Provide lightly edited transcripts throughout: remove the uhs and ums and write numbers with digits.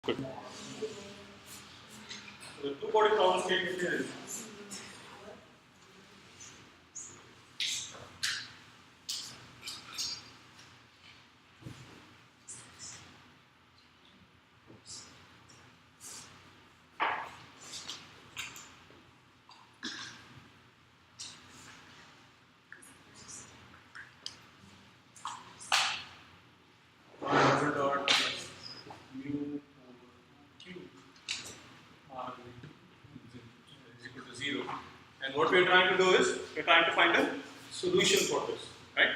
Good. So the two-body problem statement is double dot plus mu over q r is equal to 0. And what we are trying to do is we are trying to find a solution for this, right?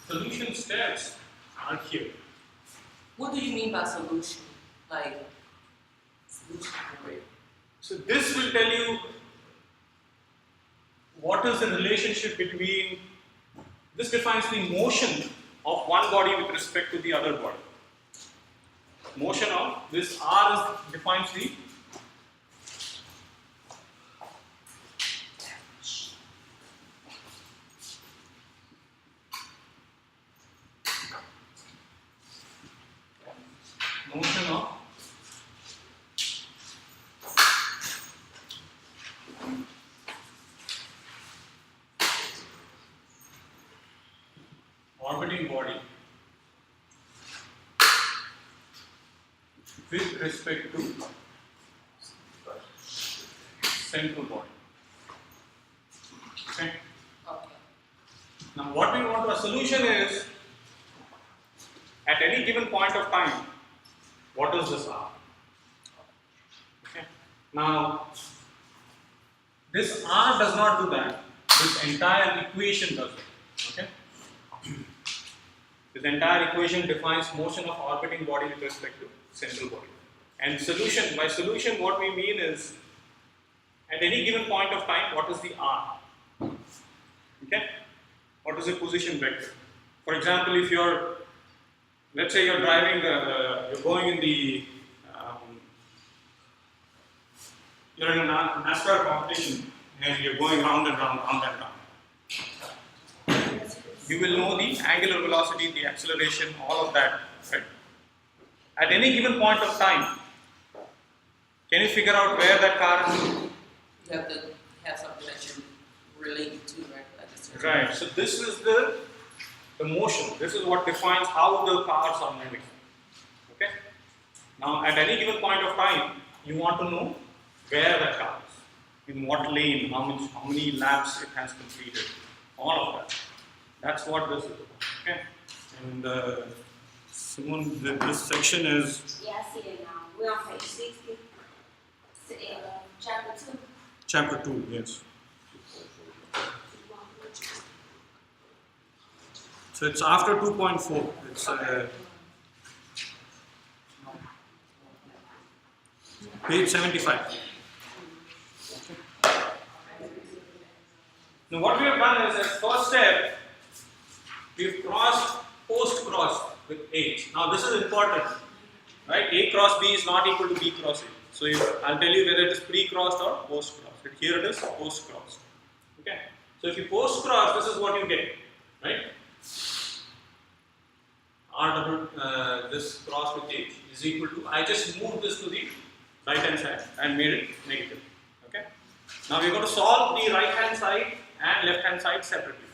Solution steps are here. What do you mean by solution? Like, solution for it? So this will tell you what is the relationship between, this defines the motion of one body with respect to the other body. Motion of this R defines the motion of orbiting body with respect to central body. Okay. Okay. Now what we want, a solution is at any given point of time, what is this R? Okay. Now this R does not do that. This entire equation does it. Okay. This entire equation defines motion of orbiting body with respect to central body. And solution, by solution what we mean is at any given point of time, what is the R? Okay? What is the position vector? For example, if you're, let's say you're driving, you're going in the, you're in a NASCAR competition and you're going round and round, round and round. You will know the angular velocity, the acceleration, all of that, right? At any given point of time, can you figure out where that car is? You have to have something that you're related to, right? Like this. Right. So this is the motion. This is what defines how the cars are moving. Okay. Now, at any given point of time, you want to know where that car is, in what lane, how many laps it has completed, all of that. That's what this is about. Okay. And Simon, this section is. Yeah, I see it now. We're on page 60. Chapter 2. Chapter 2, yes. So it's after 2.4. It's page 75. Now what we have done is, as first step, we've crossed post-cross with H. Now this is important, right? A cross B is not equal to B cross A. So I'll tell you whether it is pre-crossed or post-crossed. Here it is post-crossed. Okay. So if you post-cross, this is what you get, right? R double this cross with H is equal to, I just moved this to the right hand side and made it negative. Okay. Now we're going to solve the right hand side and left hand side separately.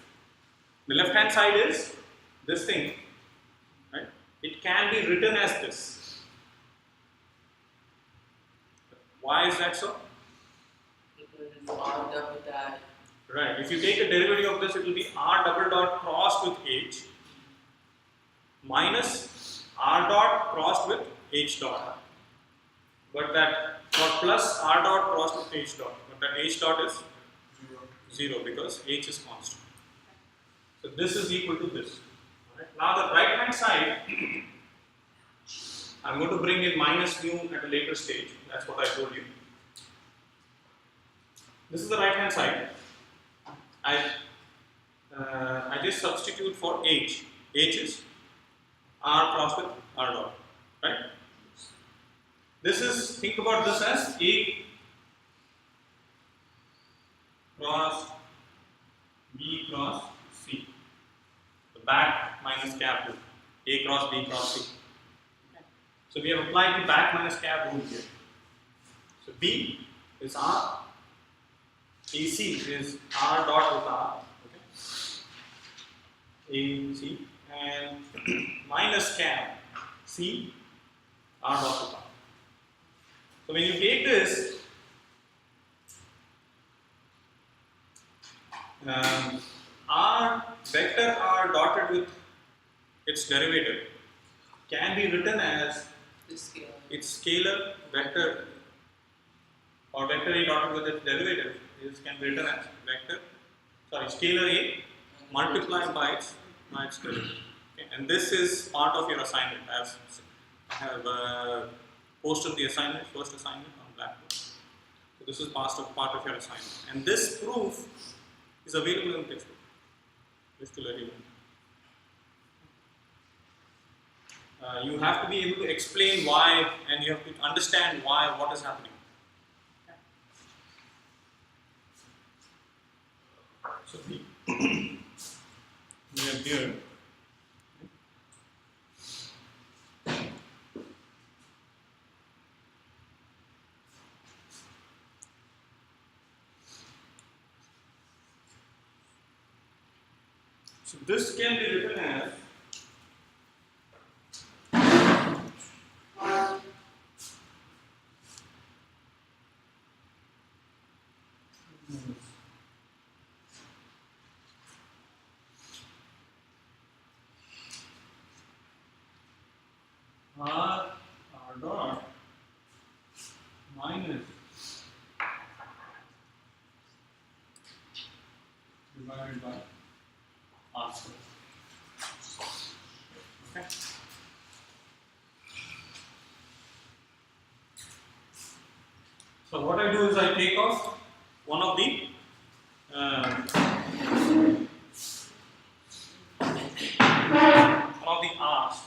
The left hand side is this thing, right? It can be written as this. Why is that so? Because it's R double dot. Right. If you take a derivative of this, it will be R double dot crossed with H minus R dot crossed with H dot. But that, or plus R dot crossed with H dot. But that H dot is 0 because H is constant. So this is equal to this. Right. Now the right hand side, I'm going to bring in minus mu at a later stage. That's what I told you. This is the right hand side. I just substitute for H. H is R crossed with R dot. Right? This is, think about this as A cross B cross C. back minus cap rule, A cross B cross C. So we have applied the back minus cap rule here. So B is R, AC is R dot with R, okay? AC and minus cap C R dot with R. So when you take this, R vector R dotted with its derivative can be written as The scale. its scalar vector or vector A dotted with its derivative can be written as scalar A multiplied by its derivative. Okay. And this is part of your assignment, as I have posted the assignment, first assignment on Blackboard. So this is part of your assignment. And this proof is available in the textbook, just to let you know. You have to be able to explain why, and you have to understand why, what is happening. So we have here so this can be written as R dot minus divided by R square. Okay. So what I do is I take off one of the R's.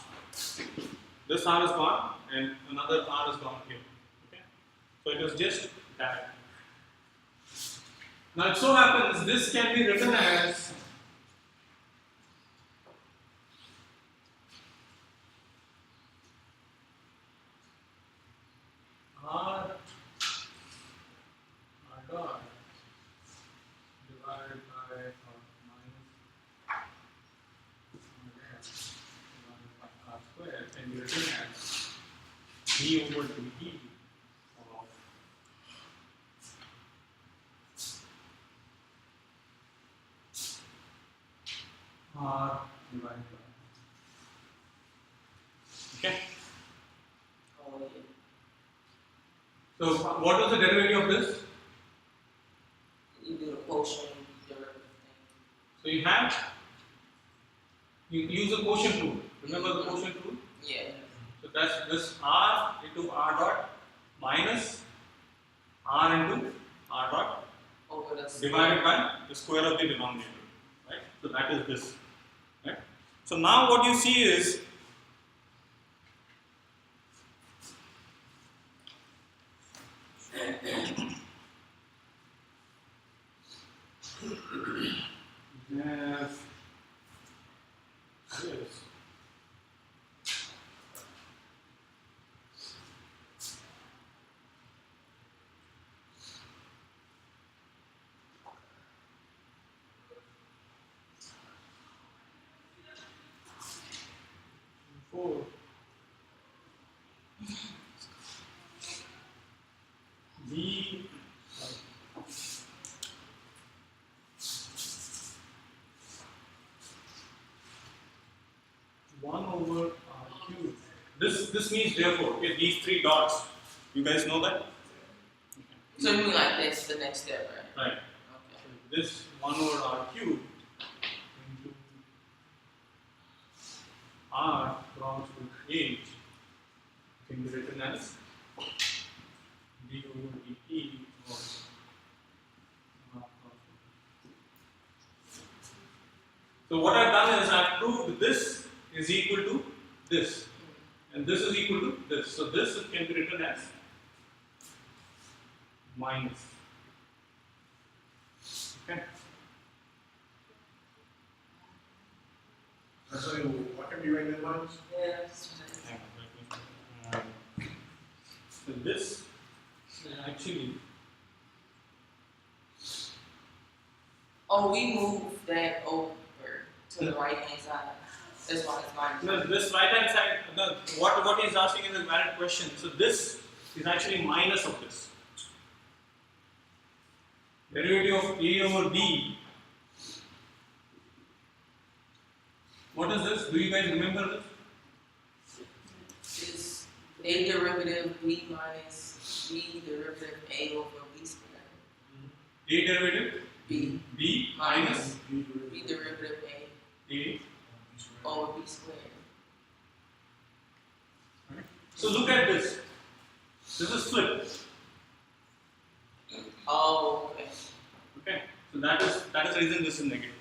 This R is gone and another R is gone here. Okay? So it is just that. Now it so happens this can be written as R dot divided by or minus divided by R square can be written as d over dt of R divided by. Okay. Oh, yeah. So what was the derivative of this? You do the quotient derivative thing. So you use the quotient rule. Remember the quotient rule? Yeah. So that's this R into R dot minus R into R dot Over the divided by the square of the denominator. Right? So that is this. Right? So now what you see is we have this. Four. V 1 over R cubed. This means therefore, okay, these three dots. You guys know that? So you mean like this, the next step, right? Right. Okay. This 1 over R cubed into R cross with H can be written as d over dt of R cross with. So what I've done is I've proved this is equal to this, and this is equal to this. So this can be written as minus. Okay. That's only, why can't we write that lines? Yeah. Hang on, let me- so this is actually Oh, we moved that over to the right hand side. That's why it's minus. no, this right hand side. No, what he's asking is a valid question. So this is actually minus of this. Derivative of a over b. What is this? Do you guys remember this? It's a derivative b minus b derivative a over b squared. A derivative B b minus b derivative a a. over b squared. Right? So look at this. This is flip. Oh, okay. Okay. So that is the reason this is negative.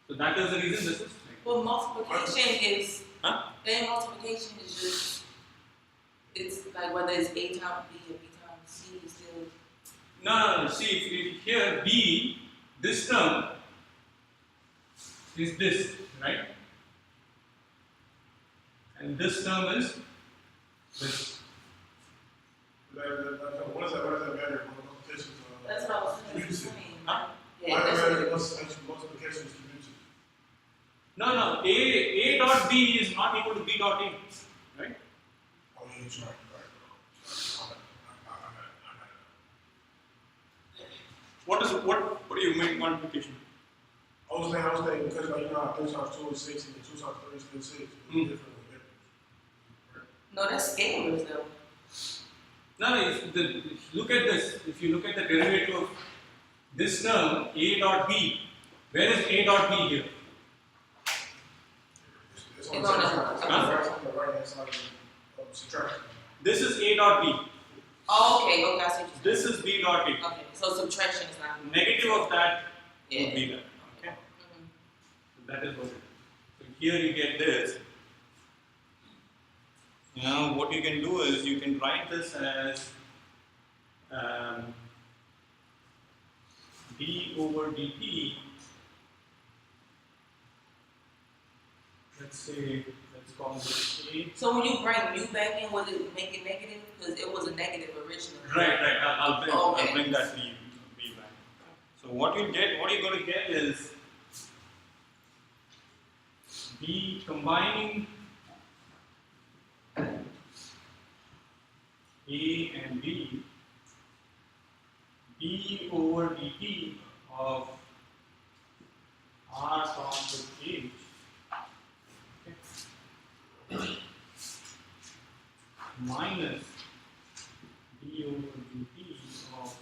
So that is the reason this is negative. Well, multiplication is. Huh? Then multiplication is just. It's like whether it's a times b or b times c is still. No. See, if here b, this term is this, right? And this term is this. What does that matter? Multiplication. That's what I was Use it. saying. Huh? Yeah, Why does that's that matter? what, Multiplication is convention. No. A dot b is not equal to b dot a, right? Oh, yeah, that's right. What do you mean multiplication? I was saying because like, you know how 3 times 2 is 6 and 2 times 3 is still 6. It's different with that. no, that's scalars though. No, look at this. If you look at the derivative of this term, a dot b, where is a dot b here? It's It's on the right hand side of subtraction. This is a dot b. Oh, okay, I see what you're saying. This is b dot a. Okay, so subtraction is not. Negative of that Yeah. would be that. Okay, Mhm. so that is what it is. So here you get this. Now what you can do is you can write this as d over dt. Let's call this a. So when you bring mu back in, was it make it negative? Because it was a negative originally. Right. I'll Okay. bring that b back. So what you're going to get is b combining a and b over dt of r cross with h. Okay. Minus d over dt of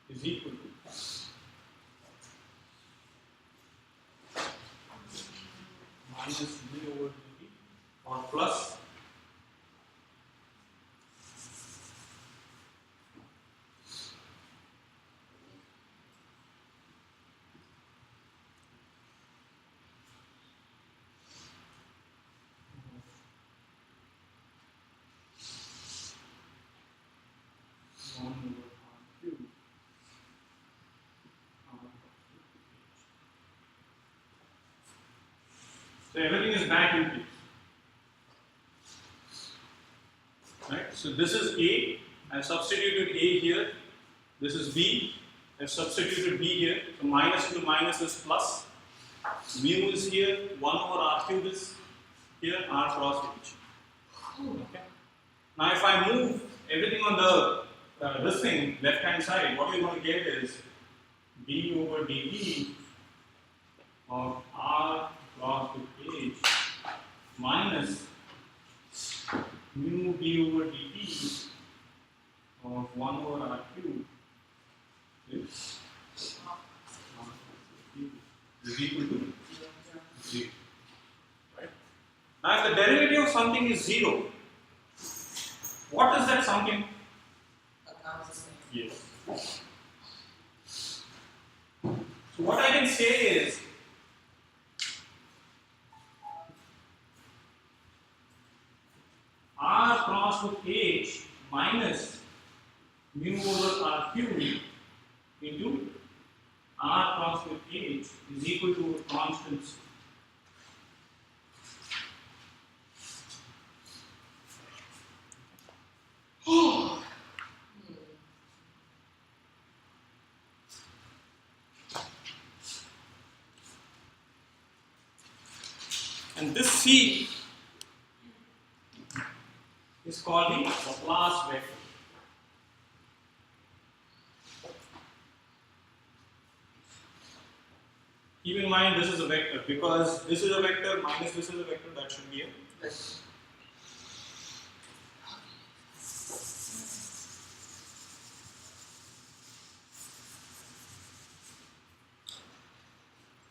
is equal to minus d over dt or plus so everything is back in place. Right? So this is A. I substituted A here. This is B. I substituted B here. So minus to minus is plus. Mu is here. 1 over R cube is here. R cross H. Okay. Now if I move everything on the this thing left hand side, what you're going to get is d over dt of R cross with H minus mu d over dt of 1 over R cube is equal to 0. Right? Now if the derivative of something is 0, what is that something? A constant. Yes. So what I can say is R cross with H minus mu over R cube into R cross with is equal to a constant C. And this C is called the Laplace vector. Keep in mind this is a vector, because this is a vector minus this is a vector, that should be a vector.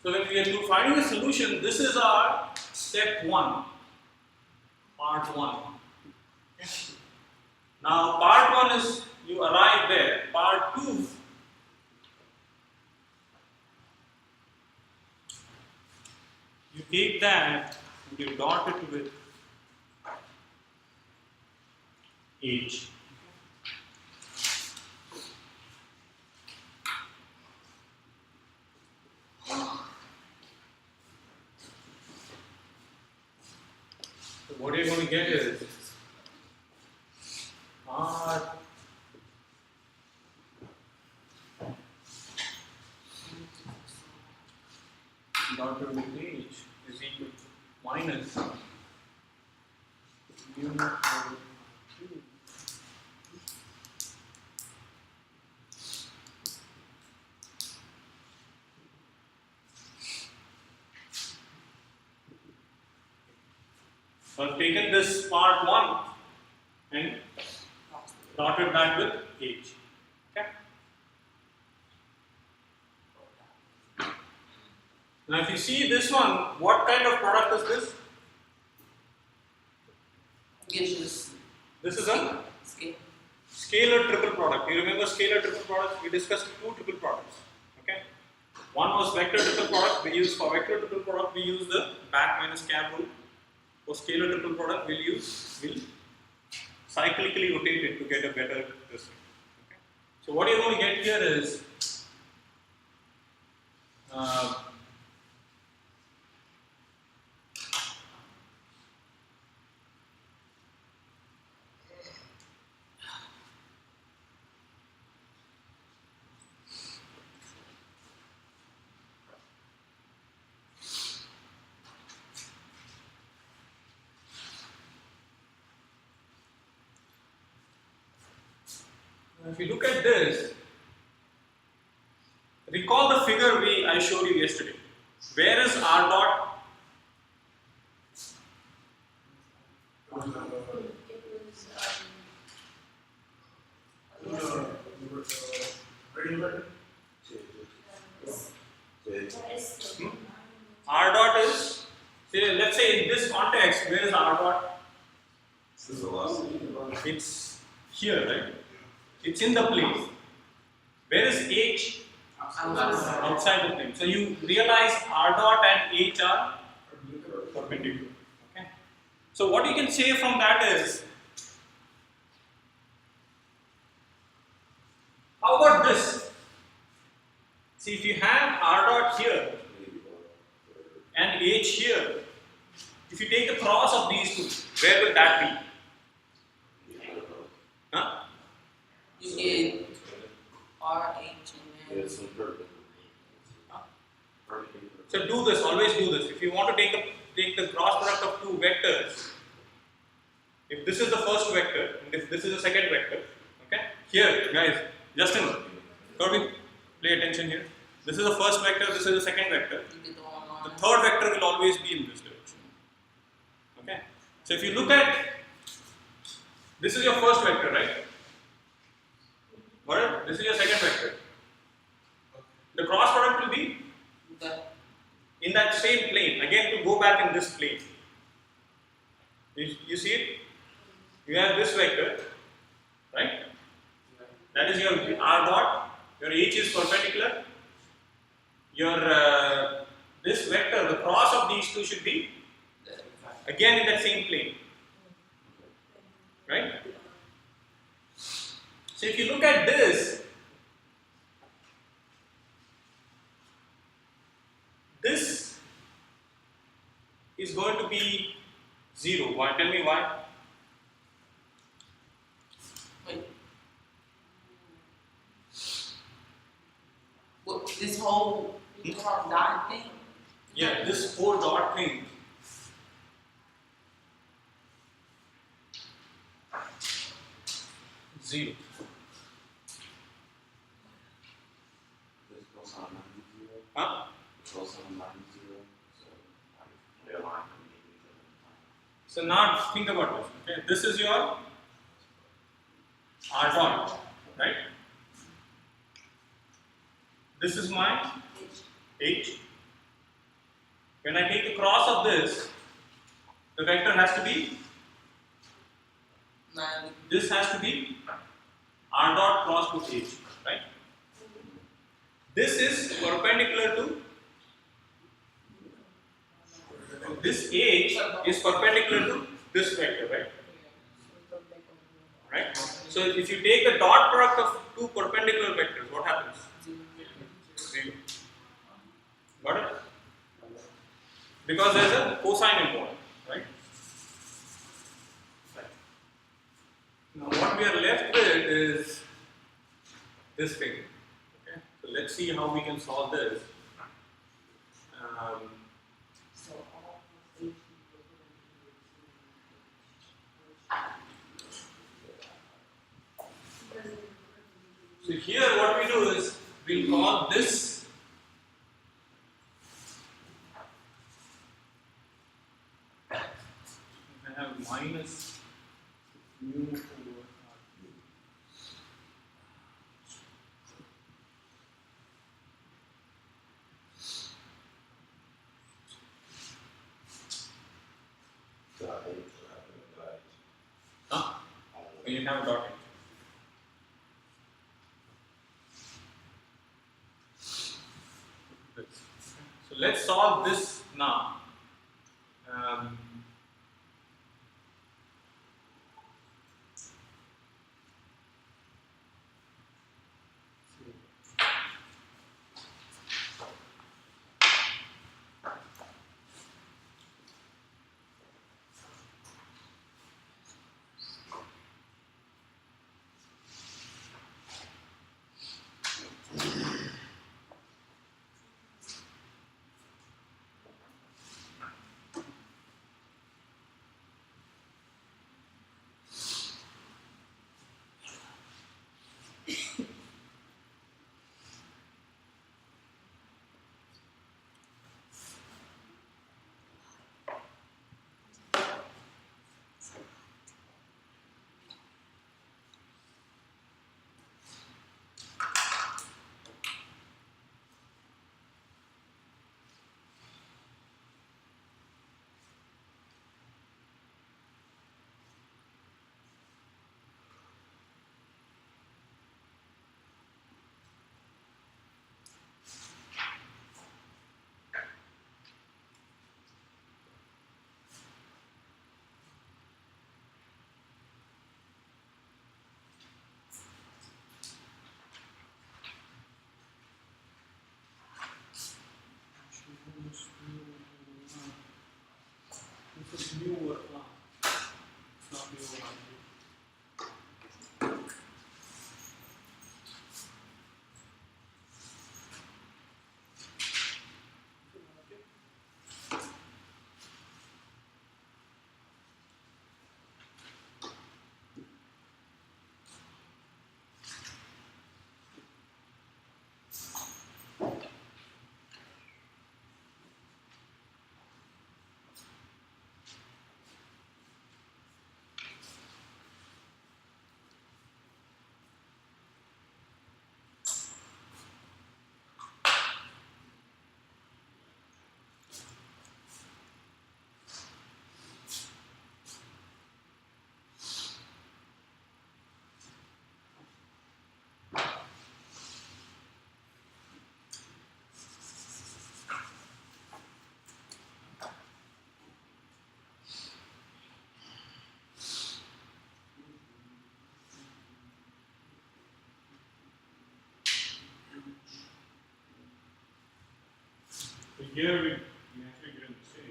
So when we are finding a solution, this is our step 1, part 1. Okay. Now part 1 is you arrive there. Part 2, you take that and you dot it with H. So what you're going to get is R dotted with H is equal to minus mu over Q. So I've taken this part 1 and dotted that with H. Okay. Now if you see this one, what kind of product is this? Gives you this This is a scale. scalar triple product. You remember scalar triple products? We discussed 2 triple products. Okay. One was vector triple product. We use for vector triple product we use the back minus cab rule. For scalar triple product we'll cyclically rotate it to get a better result. Okay. So what you're going to get here is if you look at this, recall the figure I showed you yesterday. Where is R dot? R dot is, say, let's say in this context, where is R dot? It's here, right? It's in the plane. Where is H? Outside the plane. So you realize R dot and H are perpendicular. Okay. So what you can say from that is, how about this? See, if you have R dot here and H here, if you take the cross of these two, where will that be? Huh? You get RH and then So do this, always do this. If you want to take the cross product of 2 vectors, if this is the first vector and if this is the second vector, okay? Here, guys, Justin, Kirby, pay attention here. This is the first vector, this is the second vector. you get the one The line. third vector will always be in this direction. Okay? So if you look at, this is your first vector, right? What? This is your second vector. The cross product will be The in that same plane. Again, to go back in this plane. You see it? You have this vector, right? That is your R dot. Your H is perpendicular. Your this vector, the cross of these two should be again in that same plane, right? So if you look at this, is going to be 0. Why? Tell me why. Wait. What, this whole dot thing? Yeah, this whole dot thing. Zero. This goes on 90. Huh? It goes on 90. So I realign them. So now think about this. Okay, this is your R dot, right? This is my H. When I take the cross of this, the vector has to be, Nine. this has to be R dot cross to H, right? This is perpendicular to, this H is perpendicular to this vector, right? Right? So if you take the dot product of two perpendicular vectors, what happens? Zero. Got it? Because there is a cosine involved, right? Now what we are left with is this thing. Okay? So let's see how we can solve this. So here what we do is we'll call this I have minus mu over RQ. Huh? When you have a dot. So let's solve this now. This is mu over R. It's not mu over RQ. So here we actually didn't say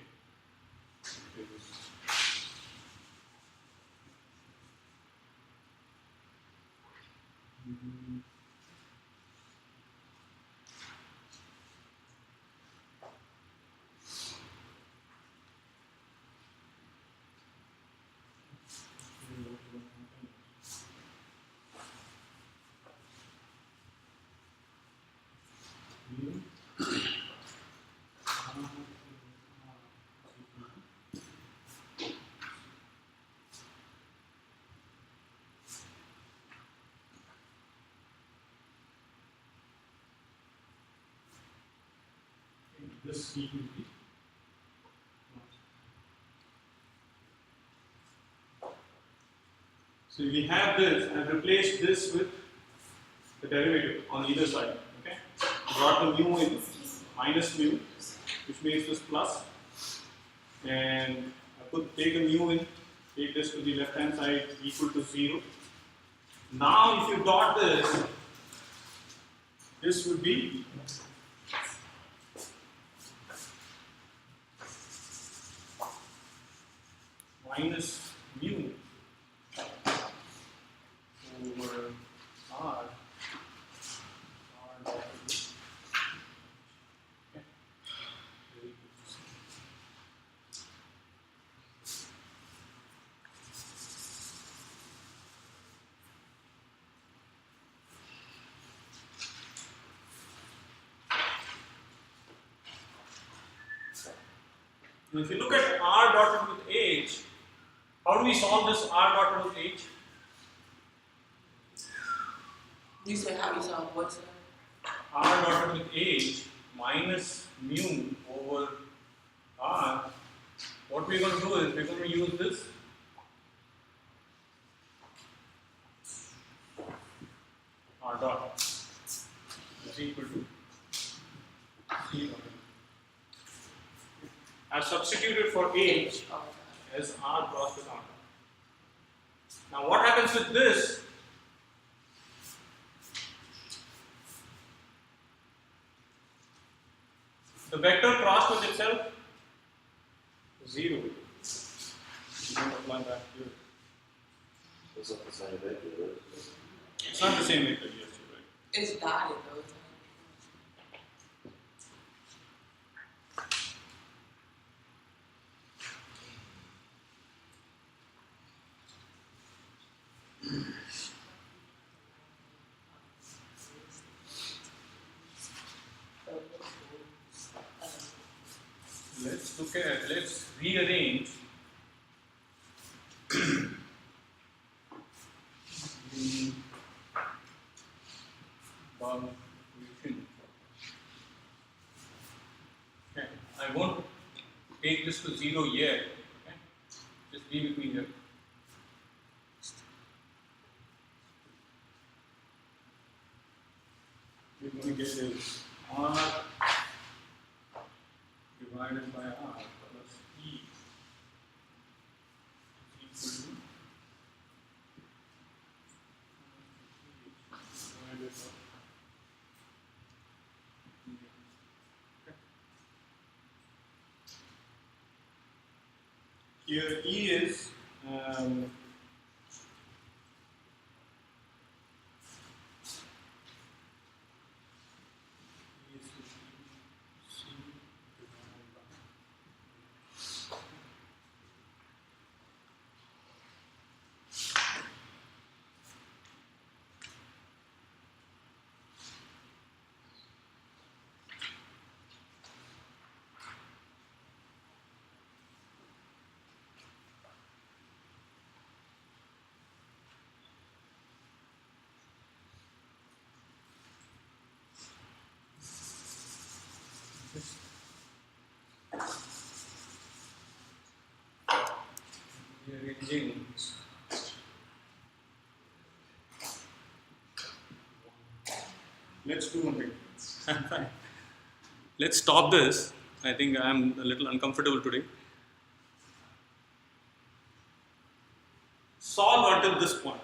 This equal to so we have this and replace this with the derivative on either side. Okay, brought the mu in minus mu, which makes this plus, and I take a mu in, take this to the left hand side equal to 0. Now, if you dot this would be minus mu over r. Dot okay. Now, if you look at r dotted with h, how do we solve this r dotted with h? You said how you solve what, sir? R dotted with h minus mu over r. What we're going to do is we're going to use this r dot is equal to c. I've substituted for h Oh, as r cross with r. Now what happens with this? The vector crossed with itself 0. You don't apply that here. It's not the same vector, right? It's not the same vector, yes, you're right. it's dotted though. Let's rearrange the bound equation. Okay, I won't take this to 0 yet. Okay, just leave it me here. We're going to get is r divided by r plus e is equal to divided by okay. Here e is rearranging. Let's do one thing. Let's stop this. I think I'm a little uncomfortable today. Solve until this point.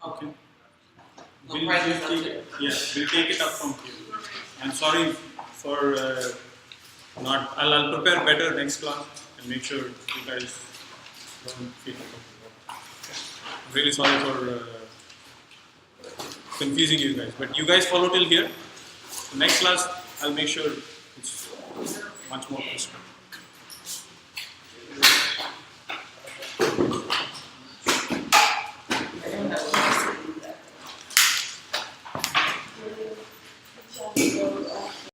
Okay. We'll No pressure, just take it, yeah, we'll take it up from here. I'm sorry for not. I'll prepare better next class. and make sure you guys don't feel uncomfortable. I'm really sorry for confusing you guys, but you guys follow till here. So next class, I'll make sure it's much more crisp.